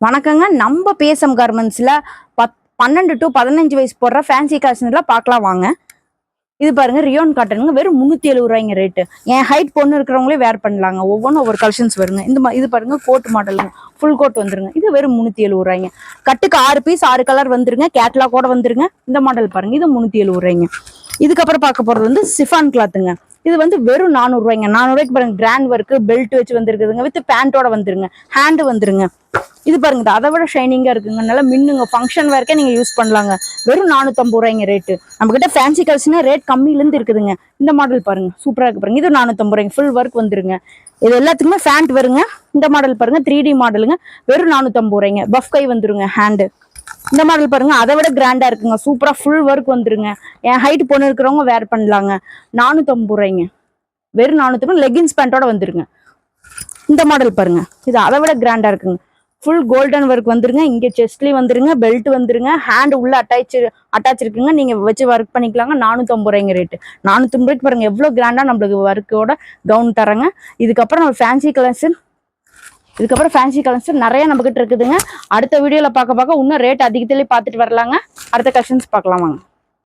வணக்கங்க. நம்ம BSM கார்மெண்ட்ஸ்ல 12 to 15 வயசு போடுற ஃபேன்சி கலெக்ஷன்ல பார்க்கலாம் வாங்க. இது பாருங்க, ரியோன் காட்டனுங்க. வெறும் 370 ரூபாய்ங்க ரேட்டு. என் ஹைட் பொண்ணு இருக்கிறவங்களே வேர் பண்ணலாங்க. ஒவ்வொன்றும் ஒவ்வொரு கலெக்ஷன்ஸ் வருங்க. இது பாருங்க, கோட் மாடலுங்க. ஃபுல் கோட் வந்துருங்க. இது வெறும் 370 ரூபாய்ங்க. கட்டுக்கு 6 பீஸ் 6 கலர் வந்துருங்க. கேட்லாக் கூட வந்துருங்க. இந்த மாடல் பாருங்க, இது 370 ரூபாய்ங்க. இதுக்கப்புறம் பார்க்க போறது வந்து சிஃபான் கிளாத்துங்க. இது வந்து வெறும் 400 ரூபாய்ங்க. 400 ரூபாய்க்கு பாருங்க, கிராண்ட் ஒர்க் பெல்ட் வச்சு வந்துருக்குதுங்க. வித் பேண்டோட வந்துருங்க. ஹேண்டு வந்துருங்க. இது பாருங்க, அதை விட ஷைனிங்கா இருக்குங்க. நல்லா மின்னுங்க. ஃபங்க்ஷன் வேர்க்கே நீங்க யூஸ் பண்ணலாங்க. வெறும் 450 ரூபாய்ங்க ரேட்டு. நம்ம கிட்ட ஃபேன்சி கலெக்ஷன் ரேட் கம்மியில இருந்து இருக்குதுங்க. இந்த மாடல் பாருங்க, சூப்பரா இருக்கு பாருங்க. இது 450 ரூபாய்ங்க. ஃபுல் ஒர்க் வந்துருங்க. இது எல்லாத்துக்குமே ஃபேண்ட் வருங்க. இந்த மாடல் பாருங்க, 3D மாடலுங்க. வெறும் 450 ரூபாய்ங்க. பஃப் கை வந்துருங்க. ஹேண்டு இந்த மாடல் பாருங்க, அதை விட கிராண்டா இருக்குங்க. சூப்பரா ஃபுல் ஒர்க் வந்துருங்க. என் ஹைட் பொண்ணு இருக்கிறவங்க வேர் பண்ணலாங்க. 450 ரூபாய்ங்க. வெறும் 450. லெகின்ஸ் பேண்டோட வந்துருங்க. இந்த மாடல் பாருங்க, இது அதை விட கிராண்டா இருக்குங்க. ஃபுல் கோல்டன் ஒர்க் வந்துருங்க. இங்க செஸ்ட்லி வந்துருங்க. பெல்ட் வந்துருங்க. ஹேண்ட் உள்ள அட்டாச் இருக்குங்க. நீங்க வச்சு ஒர்க் பண்ணிக்கலாங்க. 450 ரூபாய்ங்க ரேட்டு. 450 ரூபாய்க்கு பாருங்க எவ்வளவு கிராண்டா நம்மளுக்கு ஒர்க்கோட கவுன் தரங்க. இதுக்கப்புறம் நம்ம ஃபேன்சி கலெக்ஷன் நிறைய நம்ம கிட்ட இருக்குதுங்க. அடுத்த வீடியோல பார்க்க இன்னும் ரேட் அதிகத்திலே பார்த்துட்டு வரலாங்க. அடுத்த கலெக்ஷன்ஸ் பார்க்கலாம் வாங்க.